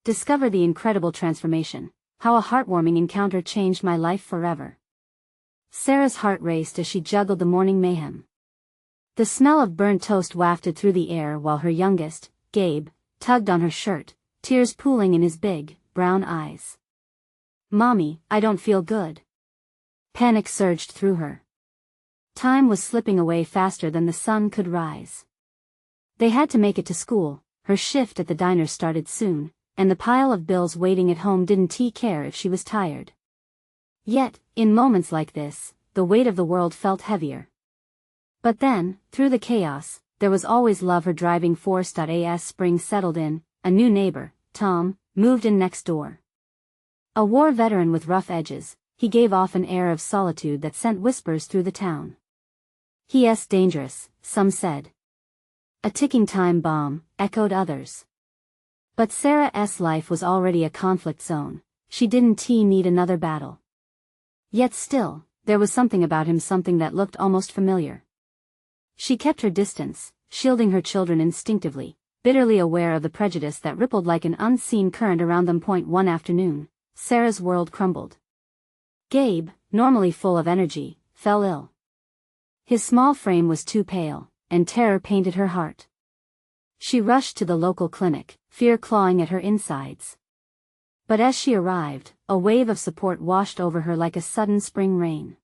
Discover the incredible transformation, how a heartwarming encounter changed my life forever. Sarah's heart raced as she juggled the morning mayhem. The smell of burnt toast wafted through the air while her youngest, Gabe, tugged on her shirt, tears pooling in his big, brown eyes. "Mommy, I don't feel good." Panic surged through her. Time was slipping away faster than the sun could rise. They had to make it to school, her shift at the diner started soon, and the pile of bills waiting at home didn't care if she was tired. Yet, in moments like this, the weight of the world felt heavier. But then, through the chaos, there was always love. Her driving force. As spring settled in, a new neighbor, Tom, moved in next door. A war veteran with rough edges, he gave off an air of solitude that sent whispers through the town. "He's dangerous," some said. "A ticking time bomb," echoed others. But Sarah's life was already a conflict zone. She didn't need another battle. Yet still, there was something about him, something that looked almost familiar. She kept her distance, shielding her children instinctively, bitterly aware of the prejudice that rippled like an unseen current around them. One afternoon, Sarah's world crumbled. Gabe, normally full of energy, fell ill. His small frame was too pale, and terror painted her heart. She rushed to the local clinic, fear clawing at her insides. But as she arrived, a wave of support washed over her like a sudden spring rain.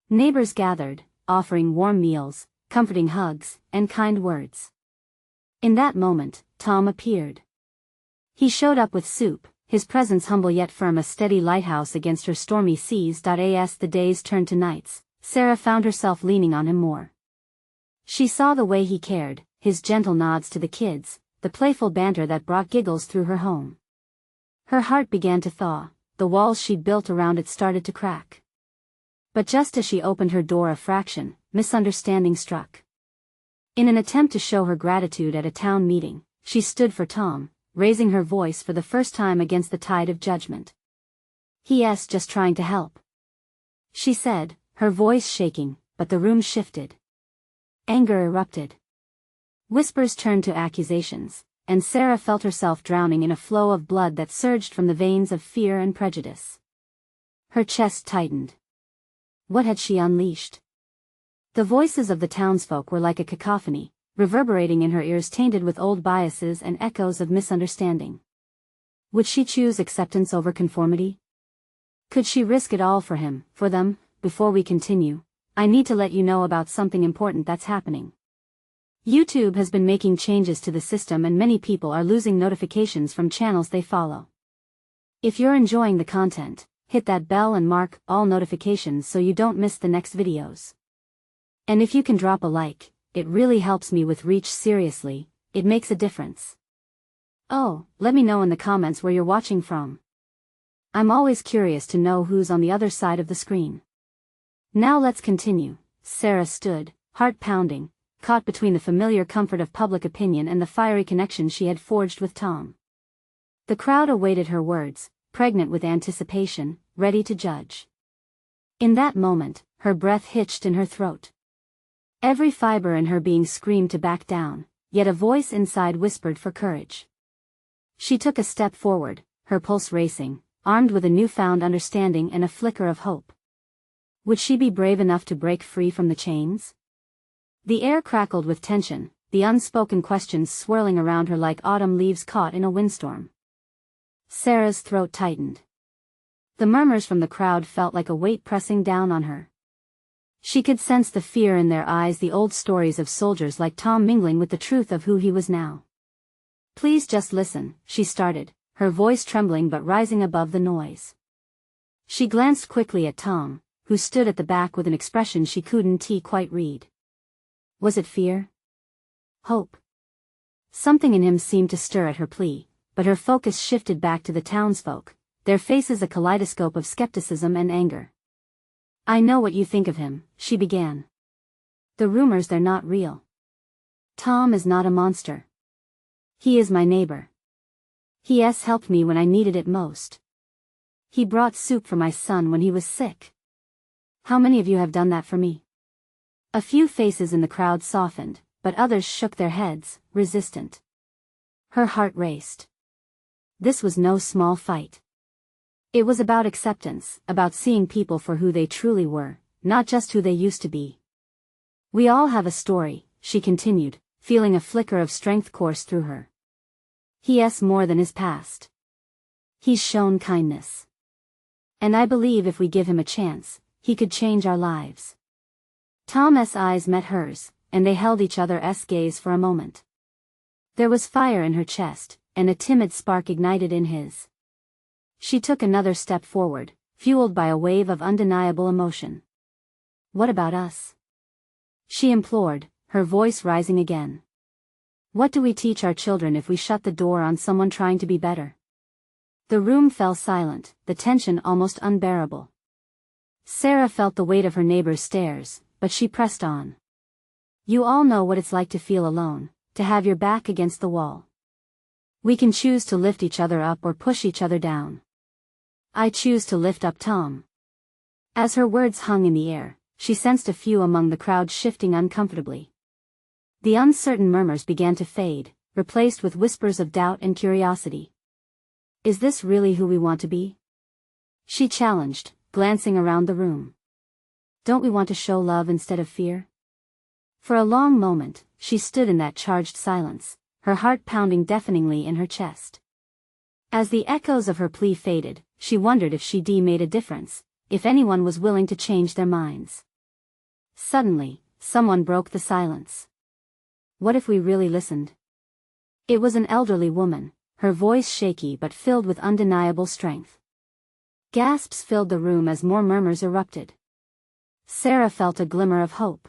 Neighbors gathered, offering warm meals, comforting hugs, and kind words. In that moment, Tom appeared. He showed up with soup, his presence humble yet firm, a steady lighthouse against her stormy seas. As the days turned to nights, Sarah found herself leaning on him more. She saw the way he cared, his gentle nods to the kids, the playful banter that brought giggles through her home. Her heart began to thaw, the walls she'd built around it started to crack. But just as she opened her door a fraction, misunderstanding struck. In an attempt to show her gratitude at a town meeting, she stood for Tom, raising her voice for the first time against the tide of judgment. "He's just trying to help," she said, her voice shaking, but the room shifted. Anger erupted. Whispers turned to accusations, and Sarah felt herself drowning in a flow of blood that surged from the veins of fear and prejudice. Her chest tightened. What had she unleashed? The voices of the townsfolk were like a cacophony, reverberating in her ears, tainted with old biases and echoes of misunderstanding. Would she choose acceptance over conformity? Could she risk it all for him, for them? Before we continue, I need to let you know about something important that's happening. YouTube has been making changes to the system and many people are losing notifications from channels they follow. If you're enjoying the content, hit that bell and mark all notifications so you don't miss the next videos. And if you can drop a like, it really helps me with reach. Seriously, it makes a difference. Oh, let me know in the comments where you're watching from. I'm always curious to know who's on the other side of the screen. Now let's continue. Sarah stood, heart pounding, caught between the familiar comfort of public opinion and the fiery connection she had forged with Tom. The crowd awaited her words, pregnant with anticipation, ready to judge. In that moment, her breath hitched in her throat. Every fiber in her being screamed to back down, yet a voice inside whispered for courage. She took a step forward, her pulse racing, armed with a newfound understanding and a flicker of hope. Would she be brave enough to break free from the chains? The air crackled with tension, the unspoken questions swirling around her like autumn leaves caught in a windstorm. Sarah's throat tightened. The murmurs from the crowd felt like a weight pressing down on her. She could sense the fear in their eyes, the old stories of soldiers like Tom mingling with the truth of who he was now. "Please just listen," she started, her voice trembling but rising above the noise. She glanced quickly at Tom, who stood at the back with an expression she couldn't quite read. Was it fear? Hope? Something in him seemed to stir at her plea, but her focus shifted back to the townsfolk, their faces a kaleidoscope of skepticism and anger. "I know what you think of him," she began. "The rumors, they're not real. Tom is not a monster. He is my neighbor. He's helped me when I needed it most. He brought soup for my son when he was sick. How many of you have done that for me?" A few faces in the crowd softened, but others shook their heads, resistant. Her heart raced. this was no small fight. It was about acceptance, about seeing people for who they truly were, not just who they used to be. We all have a story, she continued, feeling a flicker of strength course through her. He's more than his past. He's shown kindness. And I believe if we give him a chance, he could change our lives. Tom's eyes met hers, and they held each other's gaze for a moment. There was fire in her chest, and a timid spark ignited in his. She took another step forward, fueled by a wave of undeniable emotion. What about us? She implored, her voice rising again. What do we teach our children if we shut the door on someone trying to be better? The room fell silent, the tension almost unbearable. Sarah felt the weight of her neighbor's stares, but she pressed on. You all know what it's like to feel alone, to have your back against the wall. We can choose to lift each other up or push each other down. I choose to lift up Tom. As her words hung in the air, she sensed a few among the crowd shifting uncomfortably. The uncertain murmurs began to fade, replaced with whispers of doubt and curiosity. Is this really who we want to be? She challenged, glancing around the room. Don't we want to show love instead of fear? For a long moment, she stood in that charged silence, her heart pounding deafeningly in her chest. As the echoes of her plea faded, she wondered if she made a difference, if anyone was willing to change their minds. Suddenly, someone broke the silence. What if we really listened? It was an elderly woman, her voice shaky but filled with undeniable strength. Gasps filled the room as more murmurs erupted. Sarah felt a glimmer of hope.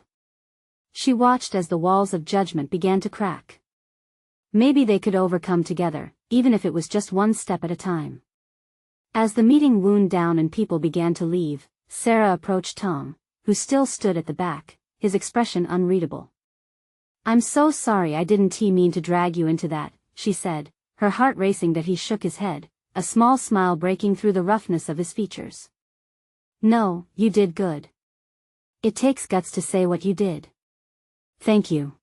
She watched as the walls of judgment began to crack. Maybe they could overcome together, even if it was just one step at a time. As the meeting wound down and people began to leave, Sarah approached Tom, who still stood at the back, his expression unreadable. I'm so sorry I didn't mean to drag you into that, she said, her heart racing that he shook his head, a small smile breaking through the roughness of his features. No, you did good. It takes guts to say what you did. Thank you.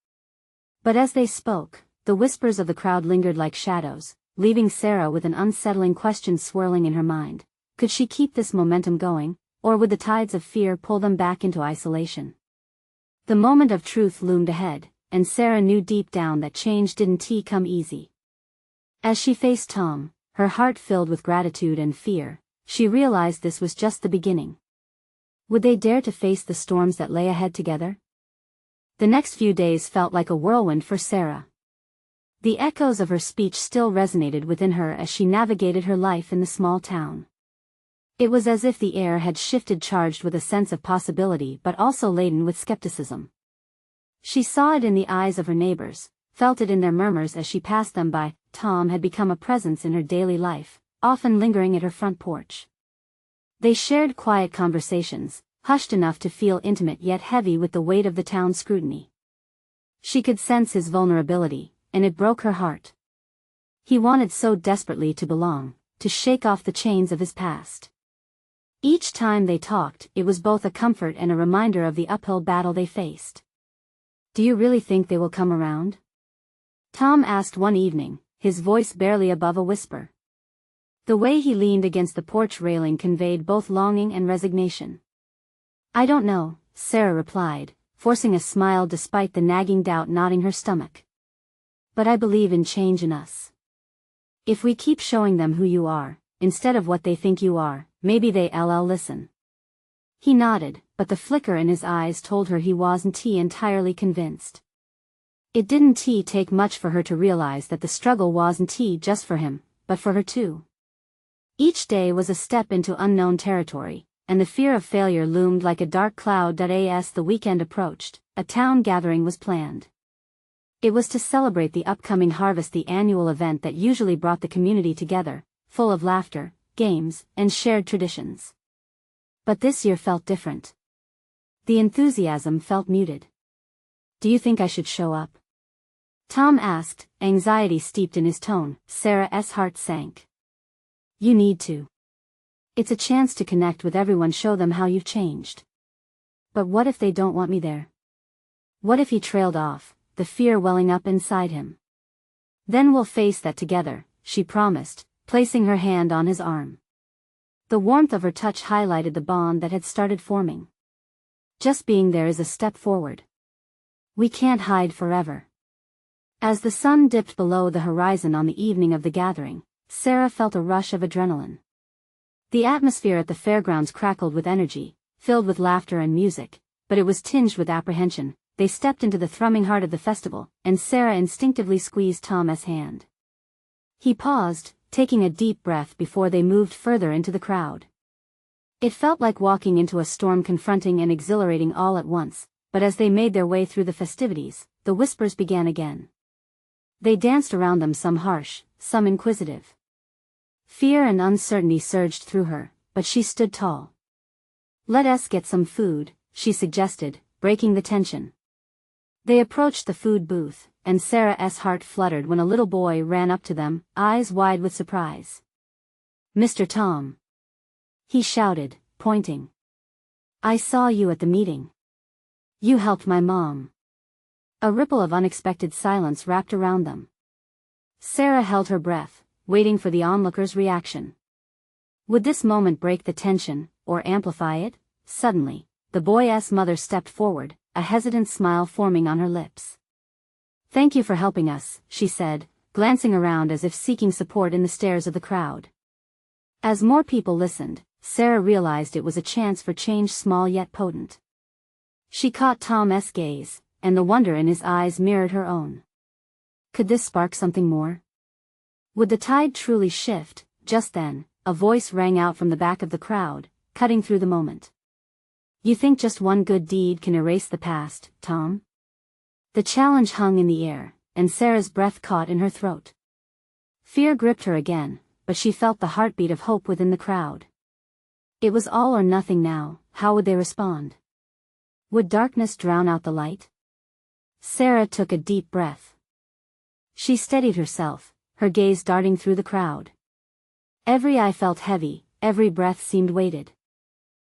But as they spoke, the whispers of the crowd lingered like shadows, leaving Sarah with an unsettling question swirling in her mind. Could she keep this momentum going, or would the tides of fear pull them back into isolation? The moment of truth loomed ahead, and Sarah knew deep down that change didn't come easy. As she faced Tom, her heart filled with gratitude and fear, she realized this was just the beginning. Would they dare to face the storms that lay ahead together? The next few days felt like a whirlwind for Sarah. The echoes of her speech still resonated within her as she navigated her life in the small town. It was as if the air had shifted, charged with a sense of possibility but also laden with skepticism. She saw it in the eyes of her neighbors, felt it in their murmurs as she passed them by. Tom had become a presence in her daily life, often lingering at her front porch. They shared quiet conversations, hushed enough to feel intimate yet heavy with the weight of the town's scrutiny. She could sense his vulnerability, and it broke her heart. He wanted so desperately to belong, to shake off the chains of his past. Each time they talked, it was both a comfort and a reminder of the uphill battle they faced. Do you really think they will come around? Tom asked one evening, his voice barely above a whisper. The way he leaned against the porch railing conveyed both longing and resignation. I don't know, Sarah replied, forcing a smile despite the nagging doubt knotting her stomach. But I believe in change in us. If we keep showing them who you are, instead of what they think you are, maybe they'll listen. He nodded, but the flicker in his eyes told her he wasn't entirely convinced. It didn't take much for her to realize that the struggle wasn't just for him, but for her too. Each day was a step into unknown territory, and the fear of failure loomed like a dark cloud. As the weekend approached, a town gathering was planned. It was to celebrate the upcoming harvest, the annual event that usually brought the community together, full of laughter, games, and shared traditions. But this year felt different. The enthusiasm felt muted. Do you think I should show up? Tom asked, anxiety steeped in his tone. Sarah's heart sank. You need to. It's a chance to connect with everyone, show them how you've changed. But what if they don't want me there? What if he trailed off, the fear welling up inside him? Then we'll face that together, she promised, placing her hand on his arm. The warmth of her touch highlighted the bond that had started forming. Just being there is a step forward. We can't hide forever. As the sun dipped below the horizon on the evening of the gathering, Sarah felt a rush of adrenaline. The atmosphere at the fairgrounds crackled with energy, filled with laughter and music, but it was tinged with apprehension. They stepped into the thrumming heart of the festival, and Sarah instinctively squeezed Tom's hand. He paused, taking a deep breath before they moved further into the crowd. It felt like walking into a storm, confronting and exhilarating all at once, but as they made their way through the festivities, the whispers began again. They danced around them, some harsh, some inquisitive. Fear and uncertainty surged through her, but she stood tall. "Let us get some food," she suggested, breaking the tension. They approached the food booth, and Sarah's heart fluttered when a little boy ran up to them, eyes wide with surprise. "Mr. Tom," he shouted, pointing. "I saw you at the meeting. You helped my mom." A ripple of unexpected silence wrapped around them. Sarah held her breath, waiting for the onlookers' reaction. Would this moment break the tension, or amplify it? Suddenly, the boy's mother stepped forward, a hesitant smile forming on her lips. "Thank you for helping us," she said, glancing around as if seeking support in the stares of the crowd. As more people listened, Sarah realized it was a chance for change, small yet potent. She caught Tom's gaze, and the wonder in his eyes mirrored her own. Could this spark something more? Would the tide truly shift? Just then, a voice rang out from the back of the crowd, cutting through the moment. "You think just one good deed can erase the past, Tom?" The challenge hung in the air, and Sarah's breath caught in her throat. Fear gripped her again, but she felt the heartbeat of hope within the crowd. It was all or nothing now. How would they respond? Would darkness drown out the light? Sarah took a deep breath. She steadied herself, her gaze darting through the crowd. Every eye felt heavy, every breath seemed weighted.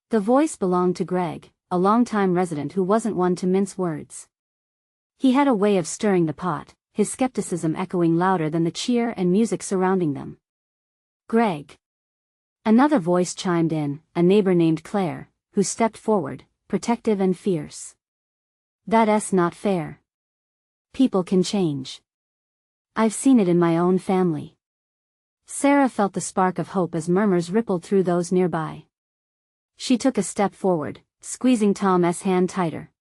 The voice belonged to Greg, a longtime resident who wasn't one to mince words. He had a way of stirring the pot, his skepticism echoing louder than the cheer and music surrounding them. "Greg." Another voice chimed in, a neighbor named Claire, who stepped forward, protective and fierce. "That's not fair. People can change. I've seen it in my own family." Sarah felt the spark of hope as murmurs rippled through those nearby. She took a step forward, squeezing Tom's hand tighter.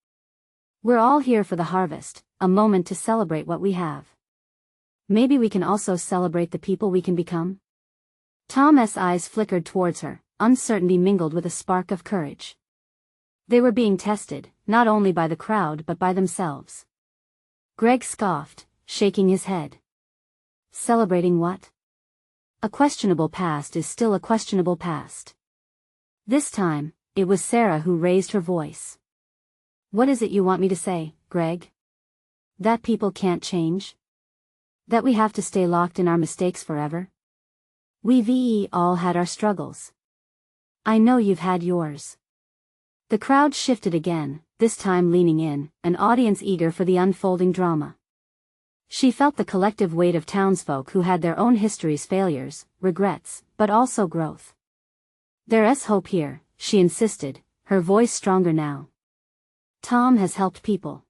"We're all here for the harvest, a moment to celebrate what we have. Maybe we can also celebrate the people we can become?" Tom's eyes flickered towards her, uncertainty mingled with a spark of courage. They were being tested, not only by the crowd but by themselves. Greg scoffed, shaking his head. "Celebrating what? A questionable past is still a questionable past." This time, it was Sarah who raised her voice. "What is it you want me to say, Greg? That people can't change? That we have to stay locked in our mistakes forever? We've all had our struggles. I know you've had yours." The crowd shifted again, this time leaning in, an audience eager for the unfolding drama. She felt the collective weight of townsfolk who had their own histories, failures, regrets, but also growth. "There's hope here," she insisted, her voice stronger now. "Tom has helped people.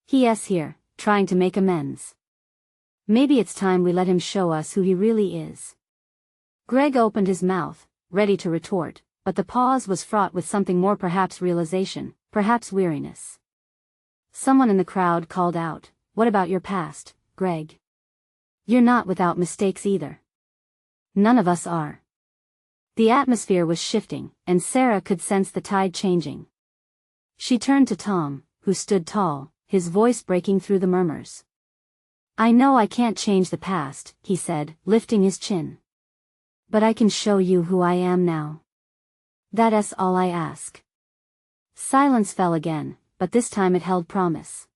He's here, trying to make amends. Maybe it's time we let him show us who he really is." Greg opened his mouth, ready to retort, but the pause was fraught with something more, perhaps realization, perhaps weariness. Someone in the crowd called out, "What about your past, Greg? You're not without mistakes either." "None of us are." The atmosphere was shifting, and Sarah could sense the tide changing. She turned to Tom, who stood tall, his voice breaking through the murmurs. "I know I can't change the past," he said, lifting his chin. "But I can show you who I am now. That's all I ask." Silence fell again, but this time it held promise.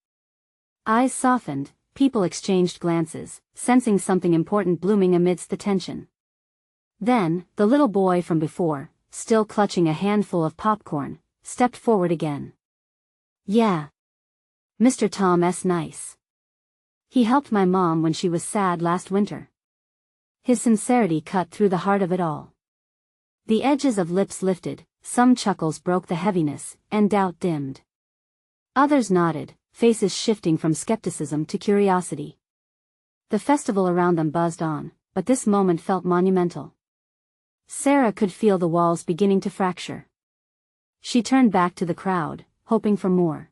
Eyes softened, people exchanged glances, sensing something important blooming amidst the tension. Then, the little boy from before, still clutching a handful of popcorn, stepped forward again. "Yeah. Mr. Tom's nice. He helped my mom when she was sad last winter." His sincerity cut through the heart of it all. The edges of lips lifted, some chuckles broke the heaviness, and doubt dimmed. Others nodded, faces shifting from skepticism to curiosity. The festival around them buzzed on, but this moment felt monumental. Sarah could feel the walls beginning to fracture. She turned back to the crowd, hoping for more.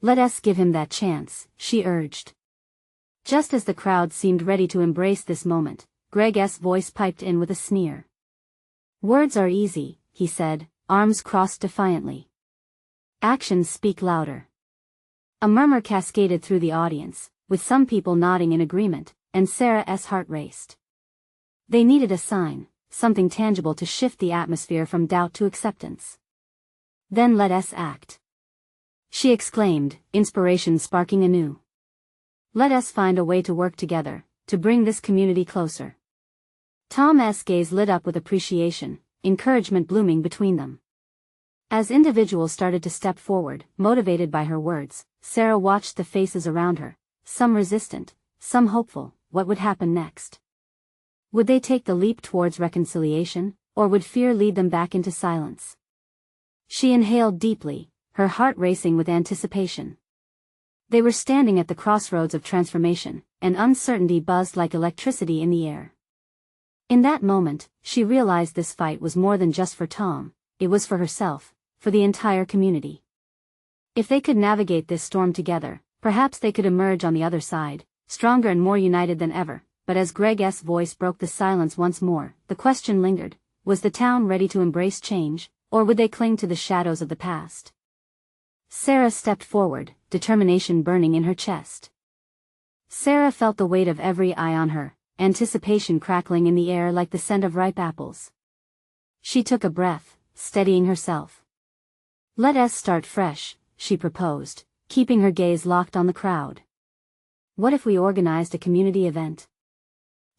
"Let us give him that chance," she urged. Just as the crowd seemed ready to embrace this moment, Greg's voice piped in with a sneer. "Words are easy," he said, arms crossed defiantly. "Actions speak louder." A murmur cascaded through the audience, with some people nodding in agreement, and Sarah's heart raced. They needed a sign, something tangible to shift the atmosphere from doubt to acceptance. "Then let us act," she exclaimed, inspiration sparking anew. "Let us find a way to work together, to bring this community closer." Tom's gaze lit up with appreciation, encouragement blooming between them. As individuals started to step forward, motivated by her words, Sarah watched the faces around her, some resistant, some hopeful. What would happen next? Would they take the leap towards reconciliation, or would fear lead them back into silence? She inhaled deeply, her heart racing with anticipation. They were standing at the crossroads of transformation, and uncertainty buzzed like electricity in the air. In that moment, she realized this fight was more than just for Tom, it was for herself, for the entire community. If they could navigate this storm together, perhaps they could emerge on the other side, stronger and more united than ever. But as Greg's voice broke the silence once more, the question lingered: was the town ready to embrace change, or would they cling to the shadows of the past? Sarah stepped forward, determination burning in her chest. Sarah felt the weight of every eye on her, anticipation crackling in the air like the scent of ripe apples. She took a breath, steadying herself. "Let us start fresh," she proposed, keeping her gaze locked on the crowd. "What if we organized a community event?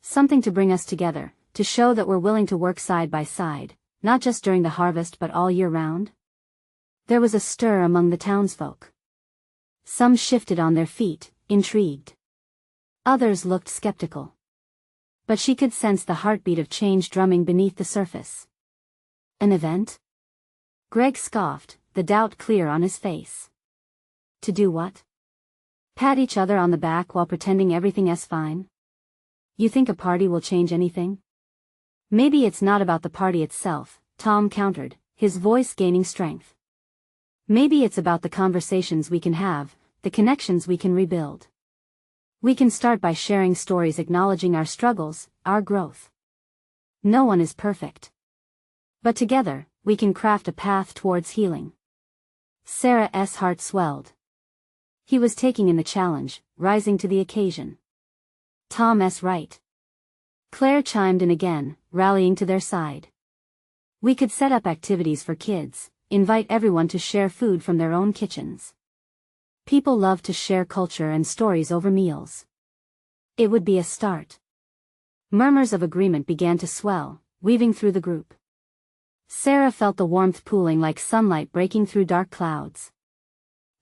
Something to bring us together, to show that we're willing to work side by side, not just during the harvest but all year round?" There was a stir among the townsfolk. Some shifted on their feet, intrigued. Others looked skeptical. But she could sense the heartbeat of change drumming beneath the surface. "An event?" Greg scoffed, the doubt clear on his face. "To do what? Pat each other on the back while pretending everything's fine? You think a party will change anything?" "Maybe it's not about the party itself," Tom countered, his voice gaining strength. "Maybe it's about the conversations we can have, the connections we can rebuild. We can start by sharing stories, acknowledging our struggles, our growth. No one is perfect. But together, we can craft a path towards healing." Sarah's heart swelled. He was taking in the challenge, rising to the occasion. "Tom's right." Claire chimed in again, rallying to their side. "We could set up activities for kids, invite everyone to share food from their own kitchens. People love to share culture and stories over meals. It would be a start." Murmurs of agreement began to swell, weaving through the group. Sarah felt the warmth pooling like sunlight breaking through dark clouds.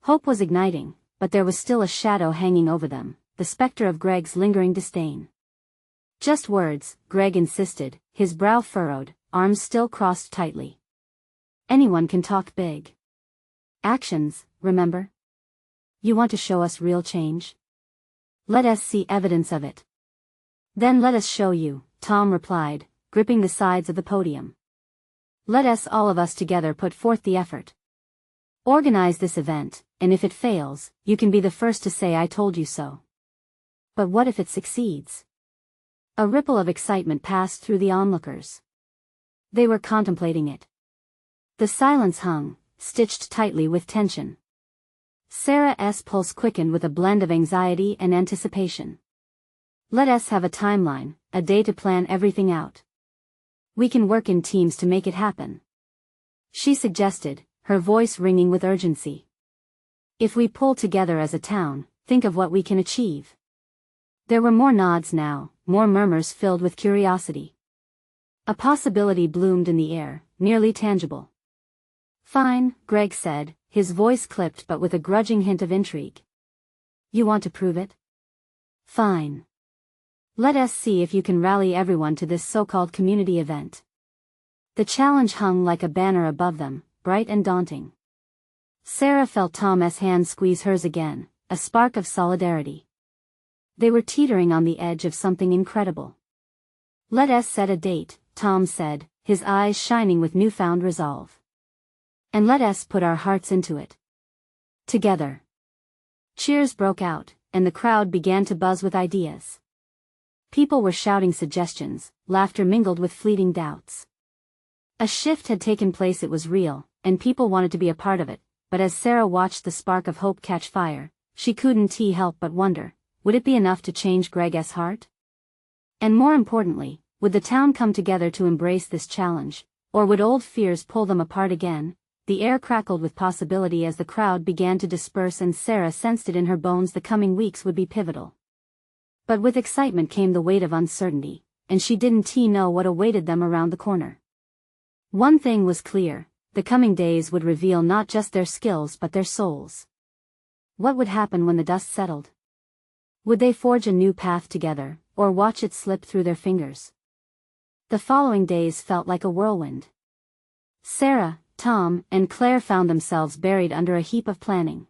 Hope was igniting, but there was still a shadow hanging over them, the specter of Greg's lingering disdain. "Just words," Greg insisted, his brow furrowed, arms still crossed tightly. "Anyone can talk big. Actions, remember? You want to show us real change? Let us see evidence of it." "Then let us show you," Tom replied, gripping the sides of the podium. "Let us, all of us together, put forth the effort. Organize this event, and if it fails, you can be the first to say I told you so. But what if it succeeds?" A ripple of excitement passed through the onlookers. They were contemplating it. The silence hung, stitched tightly with tension. Sarah's pulse quickened with a blend of anxiety and anticipation. "Let us have a timeline, a day to plan everything out. We can work in teams to make it happen," she suggested, her voice ringing with urgency. "If we pull together as a town, think of what we can achieve." There were more nods now, more murmurs filled with curiosity. A possibility bloomed in the air, nearly tangible. "Fine," Greg said, his voice clipped but with a grudging hint of intrigue. "You want to prove it?" "Fine. Let us see if you can rally everyone to this so-called community event. The challenge hung like a banner above them, bright and daunting. Sarah felt Tom's hand squeeze hers again, a spark of solidarity. They were teetering on the edge of something incredible. Let us set a date, Tom said, his eyes shining with newfound resolve. And let us put our hearts into it. Together. Cheers broke out, and the crowd began to buzz with ideas. People were shouting suggestions, laughter mingled with fleeting doubts. A shift had taken place, it was real, and people wanted to be a part of it, but as Sarah watched the spark of hope catch fire, she couldn't help but wonder, would it be enough to change Greg's heart? And more importantly, would the town come together to embrace this challenge, or would old fears pull them apart again? The air crackled with possibility as the crowd began to disperse, and Sarah sensed it in her bones the coming weeks would be pivotal. But with excitement came the weight of uncertainty, and she didn't know what awaited them around the corner. One thing was clear, the coming days would reveal not just their skills but their souls. What would happen when the dust settled? Would they forge a new path together, or watch it slip through their fingers? The following days felt like a whirlwind. Sarah, Tom, and Claire found themselves buried under a heap of planning.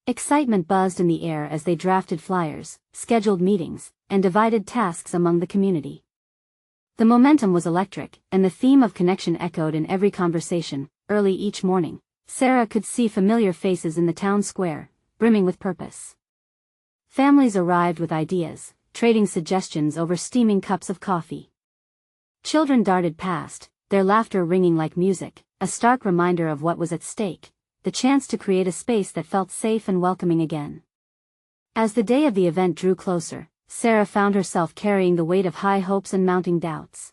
Excitement buzzed in the air as they drafted flyers, scheduled meetings, and divided tasks among the community. The momentum was electric, and the theme of connection echoed in every conversation. Early each morning, Sarah could see familiar faces in the town square, brimming with purpose. Families arrived with ideas, trading suggestions over steaming cups of coffee. Children darted past, their laughter ringing like music, a stark reminder of what was at stake, the chance to create a space that felt safe and welcoming again. As the day of the event drew closer, Sarah found herself carrying the weight of high hopes and mounting doubts.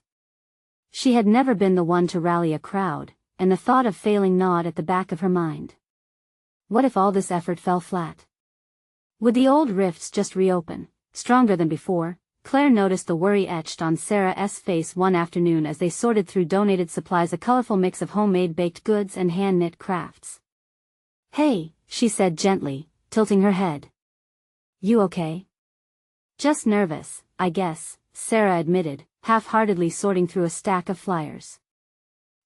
She had never been the one to rally a crowd, and the thought of failing gnawed at the back of her mind. What if all this effort fell flat? Would the old rifts just reopen, stronger than before? Claire noticed the worry etched on Sarah's face one afternoon as they sorted through donated supplies, a colorful mix of homemade baked goods and hand-knit crafts. "Hey," she said gently, tilting her head. "You okay?" "Just nervous, I guess," Sarah admitted, half-heartedly sorting through a stack of flyers.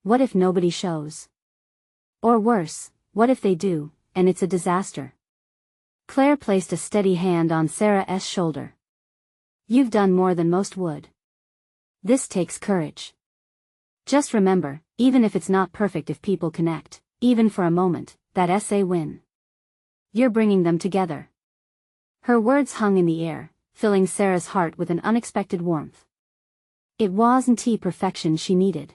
"What if nobody shows? Or worse, what if they do, and it's a disaster?" Claire placed a steady hand on Sarah's shoulder. "You've done more than most would. This takes courage. Just remember, even if it's not perfect, if people connect, even for a moment, that's a win. You're bringing them together." Her words hung in the air, filling Sarah's heart with an unexpected warmth. It wasn't perfection she needed.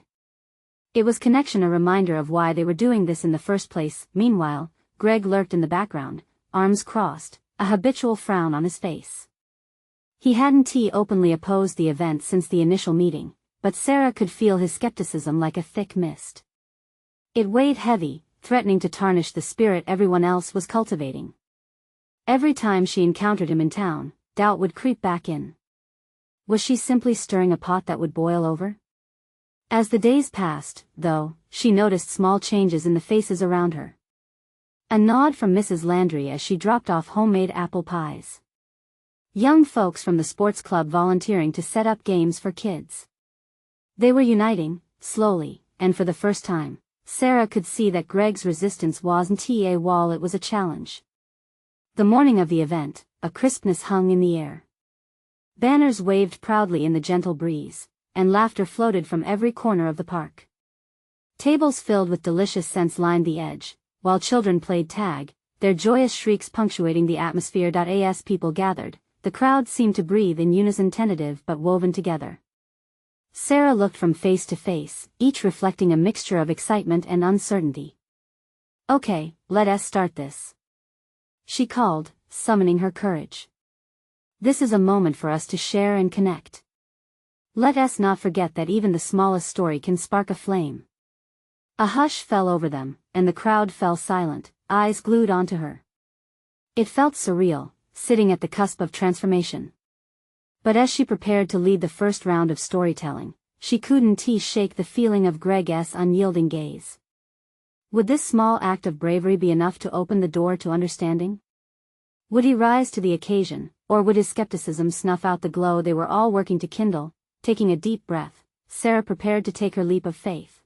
It was connection, a reminder of why they were doing this in the first place. Meanwhile, Greg lurked in the background, arms crossed, a habitual frown on his face. He hadn't openly opposed the event since the initial meeting, but Sarah could feel his skepticism like a thick mist. It weighed heavy, threatening to tarnish the spirit everyone else was cultivating. Every time she encountered him in town, doubt would creep back in. Was she simply stirring a pot that would boil over? As the days passed, though, she noticed small changes in the faces around her. A nod from Mrs. Landry as she dropped off homemade apple pies. Young folks from the sports club volunteering to set up games for kids. They were uniting, slowly, and for the first time, Sarah could see that Greg's resistance wasn't a wall, it was a challenge. The morning of the event, a crispness hung in the air. Banners waved proudly in the gentle breeze, and laughter floated from every corner of the park. Tables filled with delicious scents lined the edge, while children played tag, their joyous shrieks punctuating the atmosphere. As people gathered, the crowd seemed to breathe in unison, tentative but woven together. Sarah looked from face to face, each reflecting a mixture of excitement and uncertainty. "Okay, let us start this," she called, summoning her courage. "This is a moment for us to share and connect. Let us not forget that even the smallest story can spark a flame." A hush fell over them, and the crowd fell silent, eyes glued onto her. It felt surreal, sitting at the cusp of transformation. But as she prepared to lead the first round of storytelling, she couldn't shake the feeling of Greg's unyielding gaze. Would this small act of bravery be enough to open the door to understanding? Would he rise to the occasion, Or would his skepticism snuff out the glow they were all working to kindle? Taking a deep breath, Sarah prepared to take her leap of faith.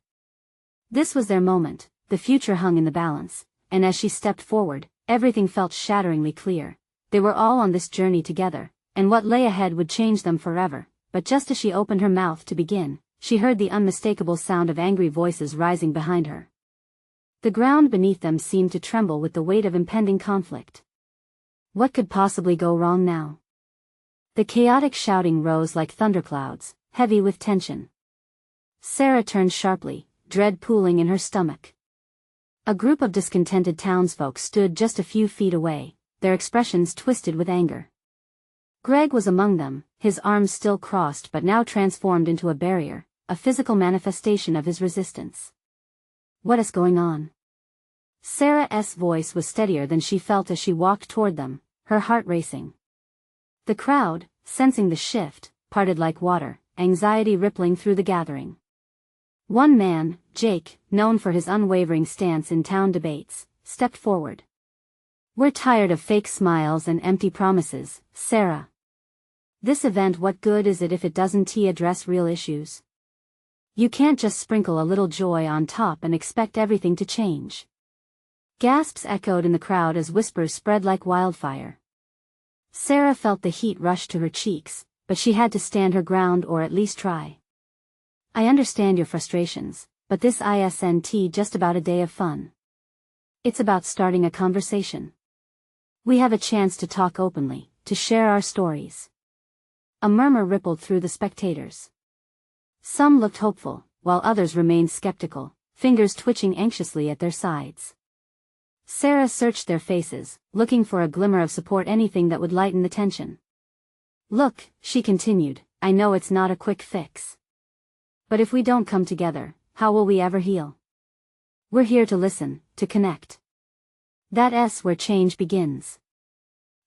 This was their moment, the future hung in the balance, and as she stepped forward, everything felt shatteringly clear. They were all on this journey together, and what lay ahead would change them forever. But just as she opened her mouth to begin, she heard the unmistakable sound of angry voices rising behind her. The ground beneath them seemed to tremble with the weight of impending conflict. What could possibly go wrong now? The chaotic shouting rose like thunderclouds, heavy with tension. Sarah turned sharply, dread pooling in her stomach. A group of discontented townsfolk stood just a few feet away, their expressions twisted with anger. Greg was among them, his arms still crossed but now transformed into a barrier, a physical manifestation of his resistance. What is going on? Sarah's voice was steadier than she felt as she walked toward them, her heart racing. The crowd, sensing the shift, parted like water, anxiety rippling through the gathering. One man, Jake, known for his unwavering stance in town debates, stepped forward. "We're tired of fake smiles and empty promises, Sarah. This event, what good is it if it doesn't address real issues? You can't just sprinkle a little joy on top and expect everything to change." Gasps echoed in the crowd as whispers spread like wildfire. Sarah felt the heat rush to her cheeks, but she had to stand her ground or at least try. "I understand your frustrations, but this isn't just about a day of fun. It's about starting a conversation. We have a chance to talk openly, to share our stories." A murmur rippled through the spectators. Some looked hopeful, while others remained skeptical, fingers twitching anxiously at their sides. Sarah searched their faces, looking for a glimmer of support, anything that would lighten the tension. "Look," she continued, "I know it's not a quick fix. But if we don't come together, how will we ever heal? We're here to listen, to connect. That's where change begins."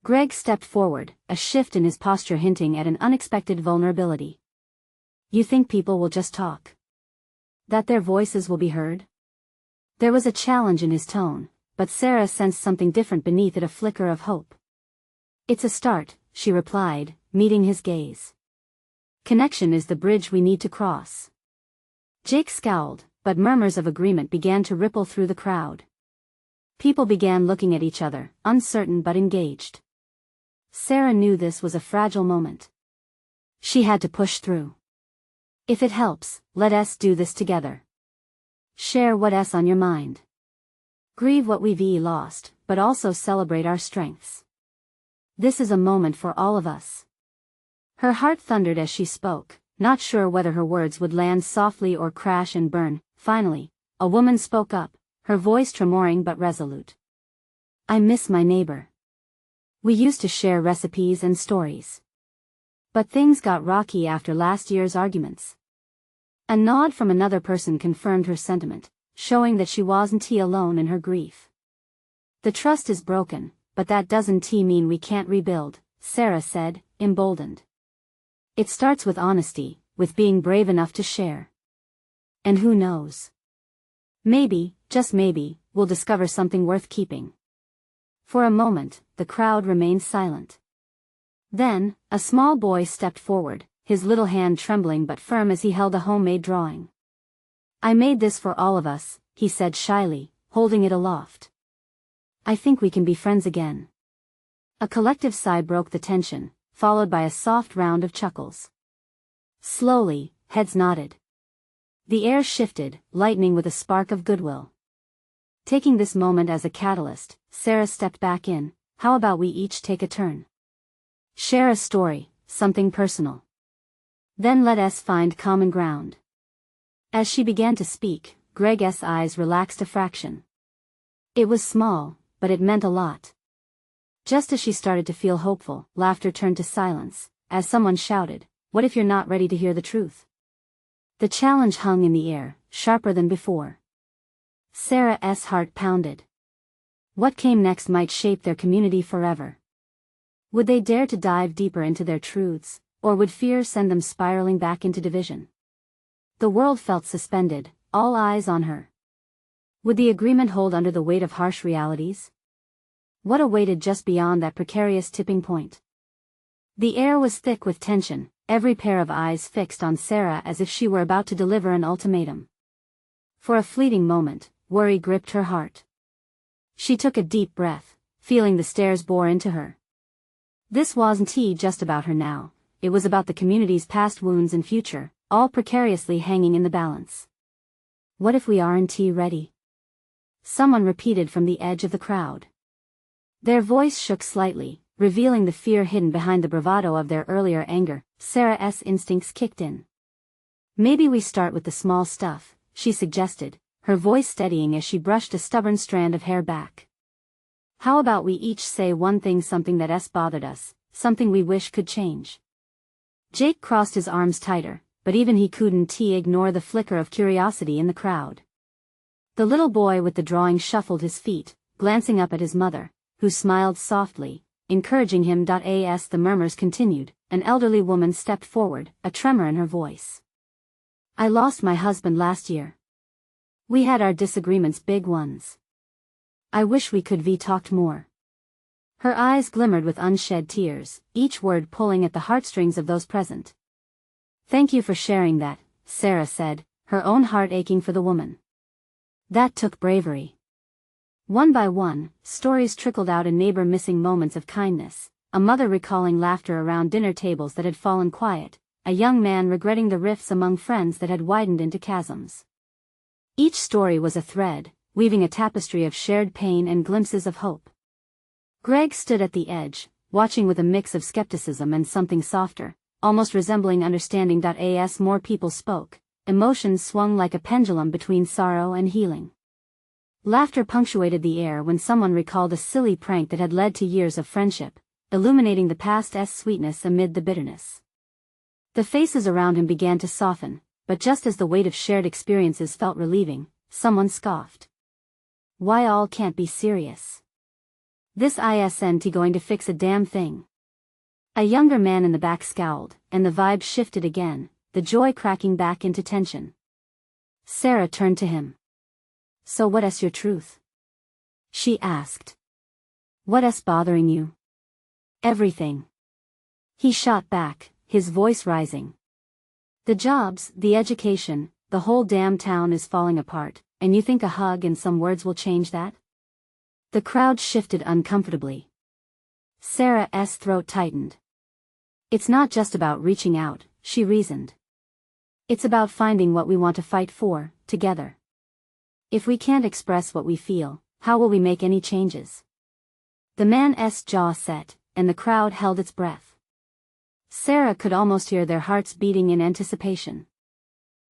Greg stepped forward, a shift in his posture hinting at an unexpected vulnerability. "You think people will just talk? That their voices will be heard?" There was a challenge in his tone, but Sarah sensed something different beneath it, a flicker of hope. "It's a start," she replied, meeting his gaze. "Connection is the bridge we need to cross." Jake scowled, but murmurs of agreement began to ripple through the crowd. People began looking at each other, uncertain but engaged. Sarah knew this was a fragile moment. She had to push through. "If it helps, let us do this together. Share what's on your mind. Grieve what we've lost, but also celebrate our strengths. This is a moment for all of us." Her heart thundered as she spoke, not sure whether her words would land softly or crash and burn. Finally, a woman spoke up, her voice tremoring but resolute. "I miss my neighbor. We used to share recipes and stories. But things got rocky after last year's arguments." A nod from another person confirmed her sentiment, showing that she wasn't alone in her grief. "The trust is broken, but that doesn't mean we can't rebuild," Sarah said, emboldened. "It starts with honesty, with being brave enough to share. And who knows? Maybe, just maybe, we'll discover something worth keeping." For a moment, the crowd remained silent. Then, a small boy stepped forward, his little hand trembling but firm as he held a homemade drawing. "I made this for all of us," he said shyly, holding it aloft. "I think we can be friends again." A collective sigh broke the tension, followed by a soft round of chuckles. Slowly, heads nodded. The air shifted, lightening with a spark of goodwill. Taking this moment as a catalyst, Sarah stepped back in. "How about we each take a turn? Share a story, something personal. Then let us find common ground." As she began to speak, Greg's eyes relaxed a fraction. It was small, but it meant a lot. Just as she started to feel hopeful, laughter turned to silence, as someone shouted, "What if you're not ready to hear the truth?" The challenge hung in the air, sharper than before. Sarah's heart pounded. What came next might shape their community forever. Would they dare to dive deeper into their truths, or would fear send them spiraling back into division? The world felt suspended, all eyes on her. Would the agreement hold under the weight of harsh realities? What awaited just beyond that precarious tipping point? The air was thick with tension, every pair of eyes fixed on Sarah as if she were about to deliver an ultimatum. For a fleeting moment, worry gripped her heart. She took a deep breath, feeling the stares bore into her. This wasn't just about her now, it was about the community's past wounds and future, all precariously hanging in the balance. What if we aren't ready? Someone repeated from the edge of the crowd. Their voice shook slightly, revealing the fear hidden behind the bravado of their earlier anger. Sarah's instincts kicked in. Maybe we start with the small stuff, she suggested, her voice steadying as she brushed a stubborn strand of hair back. How about we each say one thing, something that's bothered us, something we wish could change? Jake crossed his arms tighter, but even he couldn't ignore the flicker of curiosity in the crowd. The little boy with the drawing shuffled his feet, glancing up at his mother, who smiled softly, encouraging him. As the murmurs continued, an elderly woman stepped forward, a tremor in her voice. I lost my husband last year. We had our disagreements, big ones. I wish we could talked more. Her eyes glimmered with unshed tears, each word pulling at the heartstrings of those present. Thank you for sharing that, Sarah said, her own heart aching for the woman. That took bravery. One by one, stories trickled out, a neighbor missing moments of kindness, a mother recalling laughter around dinner tables that had fallen quiet, a young man regretting the rifts among friends that had widened into chasms. Each story was a thread, weaving a tapestry of shared pain and glimpses of hope. Greg stood at the edge, watching with a mix of skepticism and something softer, almost resembling understanding. As more people spoke, emotions swung like a pendulum between sorrow and healing. Laughter punctuated the air when someone recalled a silly prank that had led to years of friendship, illuminating the past's sweetness amid the bitterness. The faces around him began to soften, but just as the weight of shared experiences felt relieving, someone scoffed. Why all can't be serious? This isn't going to fix a damn thing. A younger man in the back scowled, and the vibe shifted again, the joy cracking back into tension. Sarah turned to him. So what's your truth? She asked. What's bothering you? Everything. He shot back, his voice rising. The jobs, the education, the whole damn town is falling apart, and you think a hug and some words will change that? The crowd shifted uncomfortably. Sarah's throat tightened. It's not just about reaching out, she reasoned. It's about finding what we want to fight for, together. If we can't express what we feel, how will we make any changes? The man's jaw set, and the crowd held its breath. Sarah could almost hear their hearts beating in anticipation.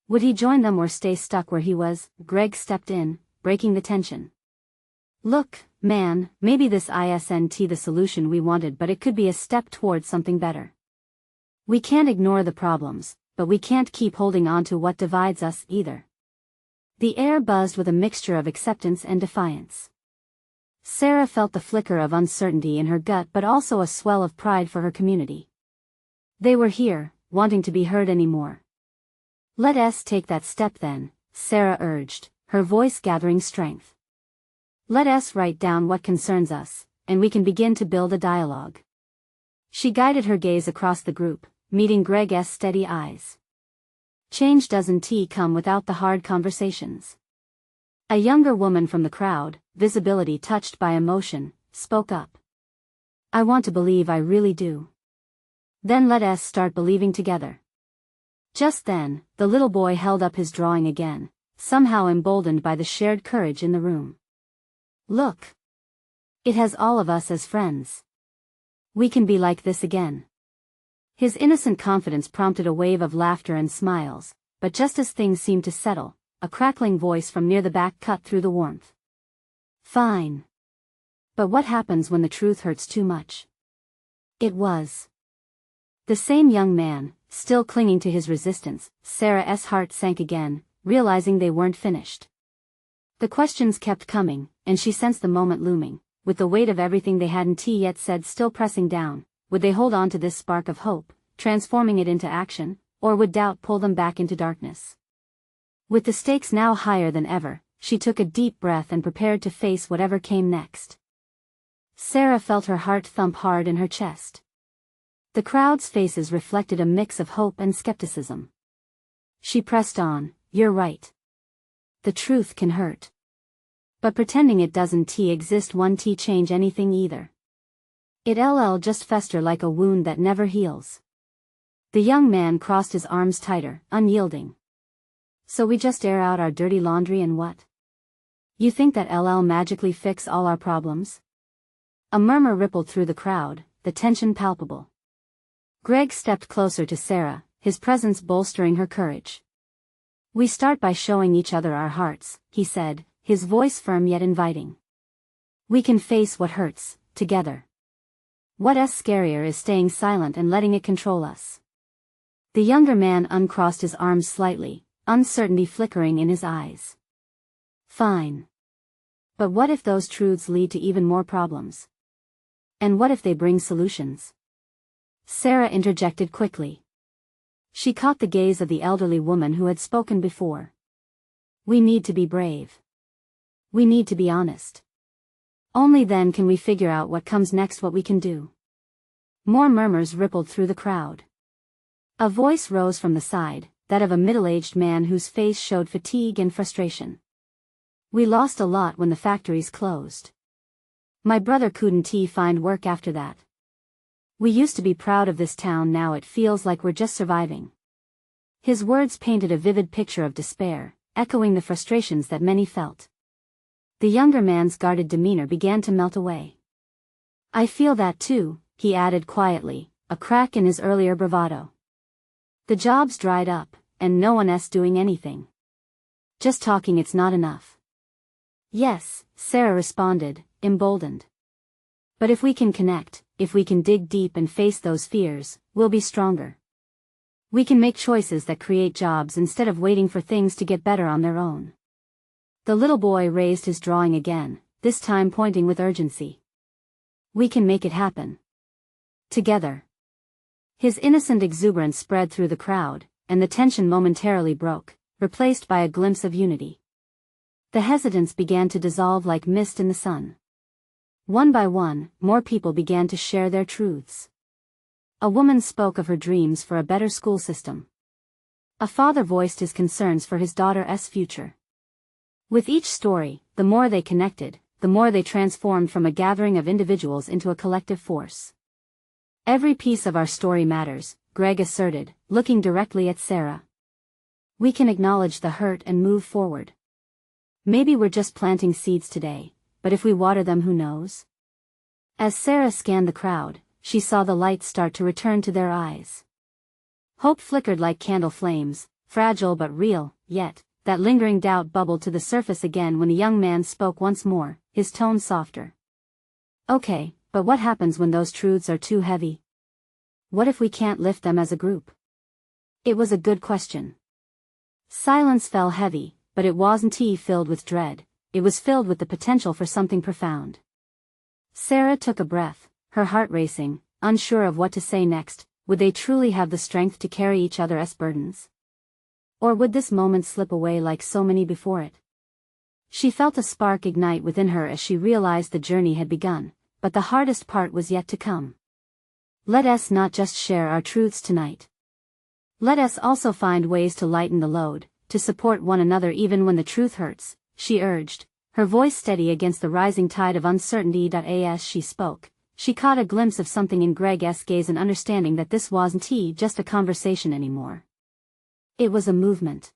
Would he join them or stay stuck where he was? Greg stepped in, breaking the tension. Look, man, maybe this isn't the solution we wanted, but it could be a step towards something better. We can't ignore the problems, but we can't keep holding on to what divides us either. The air buzzed with a mixture of acceptance and defiance. Sarah felt the flicker of uncertainty in her gut, but also a swell of pride for her community. They were here, wanting to be heard anymore. Let us take that step then, Sarah urged, her voice gathering strength. Let us write down what concerns us, and we can begin to build a dialogue. She guided her gaze across the group, meeting Greg's steady eyes. Change doesn't come without the hard conversations. A younger woman from the crowd, visibility touched by emotion, spoke up. I want to believe, I really do. Then let us start believing together. Just then, the little boy held up his drawing again, somehow emboldened by the shared courage in the room. Look. It has all of us as friends. We can be like this again. His innocent confidence prompted a wave of laughter and smiles, but just as things seemed to settle, a crackling voice from near the back cut through the warmth. Fine. But what happens when the truth hurts too much? It was the same young man, still clinging to his resistance. Sarah's heart sank again, realizing they weren't finished. The questions kept coming, and she sensed the moment looming, with the weight of everything they hadn't yet said still pressing down. Would they hold on to this spark of hope, transforming it into action, or would doubt pull them back into darkness? With the stakes now higher than ever, she took a deep breath and prepared to face whatever came next. Sarah felt her heart thump hard in her chest. The crowd's faces reflected a mix of hope and skepticism. She pressed on, "You're right. The truth can hurt. But pretending it doesn't exist won't change anything either. It'll just fester like a wound that never heals." The young man crossed his arms tighter, unyielding. "So we just air out our dirty laundry and what? You think that'll magically fix all our problems?" A murmur rippled through the crowd, the tension palpable. Greg stepped closer to Sarah, his presence bolstering her courage. "We start by showing each other our hearts," he said, his voice firm yet inviting. "We can face what hurts, together. What's scarier is staying silent and letting it control us." The younger man uncrossed his arms slightly, uncertainty flickering in his eyes. "Fine. But what if those truths lead to even more problems? And what if they bring solutions?" Sarah interjected quickly. She caught the gaze of the elderly woman who had spoken before. "We need to be brave. We need to be honest. Only then can we figure out what comes next, what we can do." More murmurs rippled through the crowd. A voice rose from the side, that of a middle-aged man whose face showed fatigue and frustration. "We lost a lot when the factories closed. My brother couldn't find work after that. We used to be proud of this town, now it feels like we're just surviving." His words painted a vivid picture of despair, echoing the frustrations that many felt. The younger man's guarded demeanor began to melt away. "I feel that too," he added quietly, a crack in his earlier bravado. "The jobs dried up, and no one's doing anything. Just talking, it's not enough." "Yes," Sarah responded, emboldened. "But if we can connect, if we can dig deep and face those fears, we'll be stronger. We can make choices that create jobs instead of waiting for things to get better on their own." The little boy raised his drawing again, this time pointing with urgency. "We can make it happen. Together." His innocent exuberance spread through the crowd, and the tension momentarily broke, replaced by a glimpse of unity. The hesitance began to dissolve like mist in the sun. One by one, more people began to share their truths. A woman spoke of her dreams for a better school system. A father voiced his concerns for his daughter's future. With each story, the more they connected, the more they transformed from a gathering of individuals into a collective force. "Every piece of our story matters," Greg asserted, looking directly at Sarah. "We can acknowledge the hurt and move forward. Maybe we're just planting seeds today, but if we water them, who knows?" As Sarah scanned the crowd, she saw the light start to return to their eyes. Hope flickered like candle flames, fragile but real, yet that lingering doubt bubbled to the surface again when the young man spoke once more, his tone softer. "Okay, but what happens when those truths are too heavy? What if we can't lift them as a group?" It was a good question. Silence fell heavy, but it wasn't filled with dread, it was filled with the potential for something profound. Sarah took a breath, her heart racing, unsure of what to say next. Would they truly have the strength to carry each other's burdens? Or would this moment slip away like so many before it? She felt a spark ignite within her as she realized the journey had begun, but the hardest part was yet to come. Let us not just share our truths tonight. Let us also find ways to lighten the load, to support one another even when the truth hurts, she urged, her voice steady against the rising tide of uncertainty. As she spoke, she caught a glimpse of something in Greg's gaze, an understanding that this wasn't just a conversation anymore. It was a movement.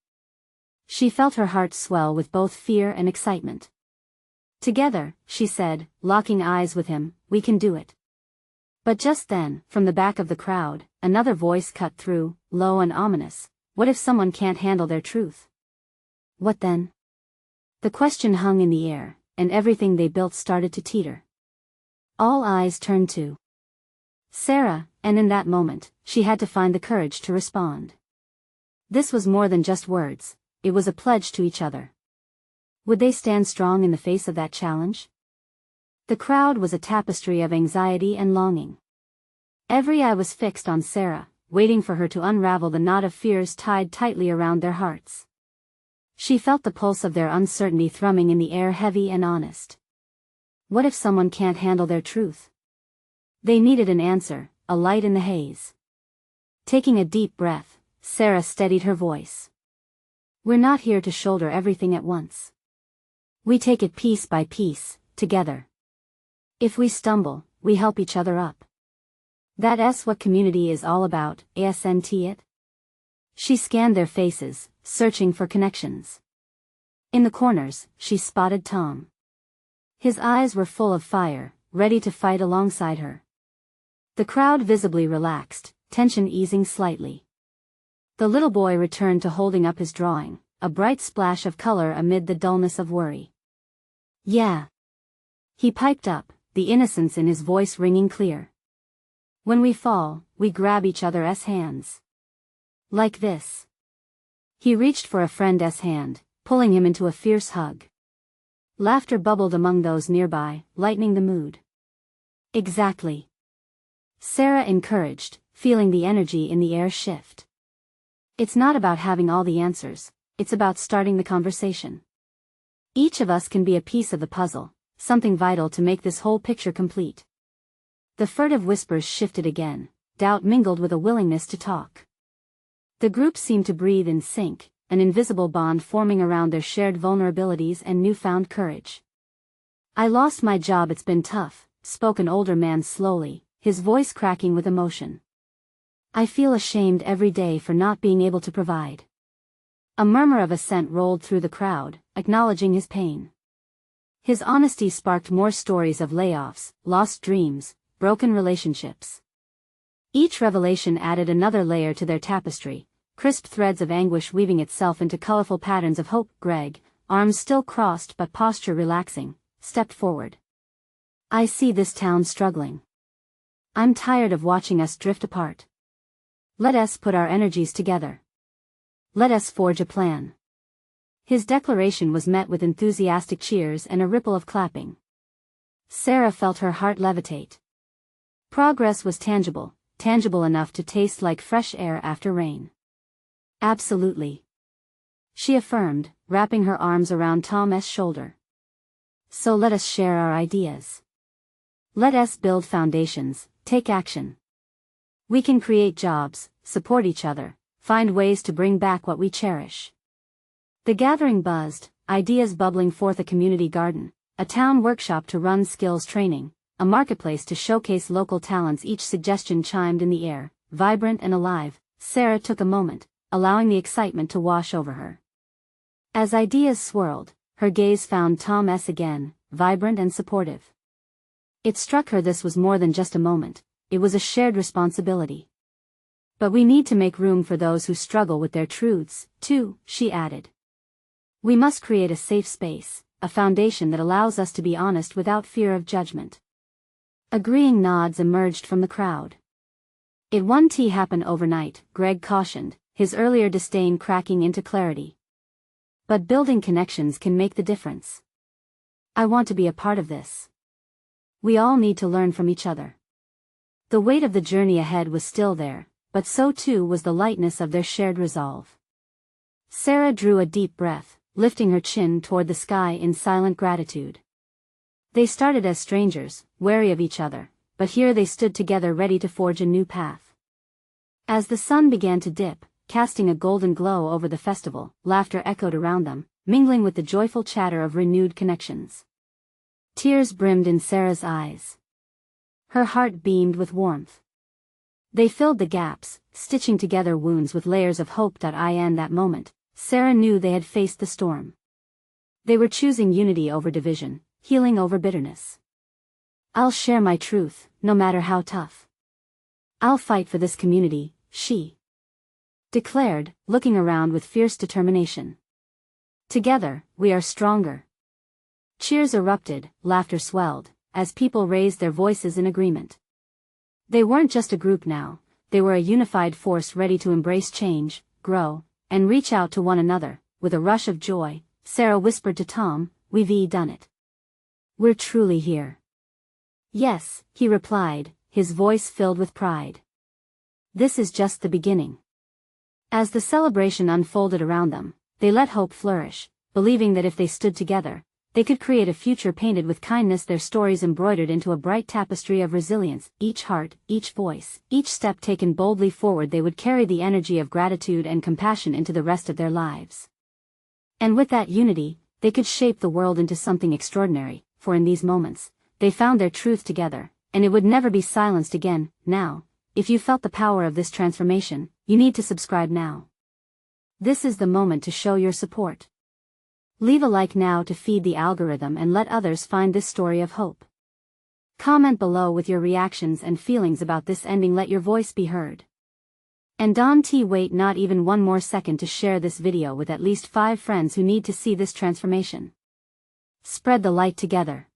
She felt her heart swell with both fear and excitement. "Together," she said, locking eyes with him, "we can do it." But just then, from the back of the crowd, another voice cut through, low and ominous. "What if someone can't handle their truth? What then?" The question hung in the air, and everything they built started to teeter. All eyes turned to Sarah, and in that moment, she had to find the courage to respond. This was more than just words, it was a pledge to each other. Would they stand strong in the face of that challenge? The crowd was a tapestry of anxiety and longing. Every eye was fixed on Sarah, waiting for her to unravel the knot of fears tied tightly around their hearts. She felt the pulse of their uncertainty thrumming in the air, heavy and honest. What if someone can't handle their truth? They needed an answer, a light in the haze. Taking a deep breath, Sarah steadied her voice. We're not here to shoulder everything at once. We take it piece by piece, together. If we stumble, we help each other up. That's what community is all about, isn't it? She scanned their faces, searching for connections. In the corners, she spotted Tom. His eyes were full of fire, ready to fight alongside her. The crowd visibly relaxed, tension easing slightly. The little boy returned to holding up his drawing, a bright splash of color amid the dullness of worry. Yeah. He piped up, the innocence in his voice ringing clear. When we fall, we grab each other's hands. Like this. He reached for a friend's hand, pulling him into a fierce hug. Laughter bubbled among those nearby, lightening the mood. Exactly. Sarah encouraged, feeling the energy in the air shift. It's not about having all the answers, it's about starting the conversation. Each of us can be a piece of the puzzle, something vital to make this whole picture complete. The furtive whispers shifted again, doubt mingled with a willingness to talk. The group seemed to breathe in sync, an invisible bond forming around their shared vulnerabilities and newfound courage. I lost my job, it's been tough, spoke an older man slowly, his voice cracking with emotion. I feel ashamed every day for not being able to provide. A murmur of assent rolled through the crowd, acknowledging his pain. His honesty sparked more stories of layoffs, lost dreams, broken relationships. Each revelation added another layer to their tapestry, crisp threads of anguish weaving itself into colorful patterns of hope. Greg, arms still crossed but posture relaxing, stepped forward. I see this town struggling. I'm tired of watching us drift apart. Let us put our energies together. Let us forge a plan. His declaration was met with enthusiastic cheers and a ripple of clapping. Sarah felt her heart levitate. Progress was tangible, tangible enough to taste like fresh air after rain. Absolutely. She affirmed, wrapping her arms around Tom's shoulder. So let us share our ideas. Let us build foundations, take action. We can create jobs, support each other, find ways to bring back what we cherish. The gathering buzzed, ideas bubbling forth: a community garden, a town workshop to run skills training, a marketplace to showcase local talents. Each suggestion chimed in the air, vibrant and alive. Sarah took a moment, allowing the excitement to wash over her. As ideas swirled, her gaze found Tom's again, vibrant and supportive. It struck her this was more than just a moment, it was a shared responsibility. But we need to make room for those who struggle with their truths, too, she added. We must create a safe space, a foundation that allows us to be honest without fear of judgment. Agreeing nods emerged from the crowd. It won't happen overnight, Greg cautioned, his earlier disdain cracking into clarity. But building connections can make the difference. I want to be a part of this. We all need to learn from each other. The weight of the journey ahead was still there, but so too was the lightness of their shared resolve. Sarah drew a deep breath, lifting her chin toward the sky in silent gratitude. They started as strangers, wary of each other, but here they stood together ready to forge a new path. As the sun began to dip, casting a golden glow over the festival, laughter echoed around them, mingling with the joyful chatter of renewed connections. Tears brimmed in Sarah's eyes. Her heart beamed with warmth. They filled the gaps, stitching together wounds with layers of hope. In that moment, Sarah knew they had faced the storm. They were choosing unity over division, healing over bitterness. I'll share my truth, no matter how tough. I'll fight for this community, she declared, looking around with fierce determination. Together, we are stronger. Cheers erupted, laughter swelled, as people raised their voices in agreement. They weren't just a group now, they were a unified force ready to embrace change, grow, and reach out to one another. With a rush of joy, Sarah whispered to Tom, "We've done it. We're truly here." "Yes," he replied, his voice filled with pride. "This is just the beginning." As the celebration unfolded around them, they let hope flourish, believing that if they stood together, they could create a future painted with kindness, their stories embroidered into a bright tapestry of resilience. Each heart, each voice, each step taken boldly forward, they would carry the energy of gratitude and compassion into the rest of their lives. And with that unity, they could shape the world into something extraordinary, for in these moments, they found their truth together, and it would never be silenced again. Now, if you felt the power of this transformation, you need to subscribe now. This is the moment to show your support. Leave a like now to feed the algorithm and let others find this story of hope. Comment below with your reactions and feelings about this ending. Let your voice be heard. And don't wait not even one more second to share this video with at least 5 friends who need to see this transformation. Spread the light together.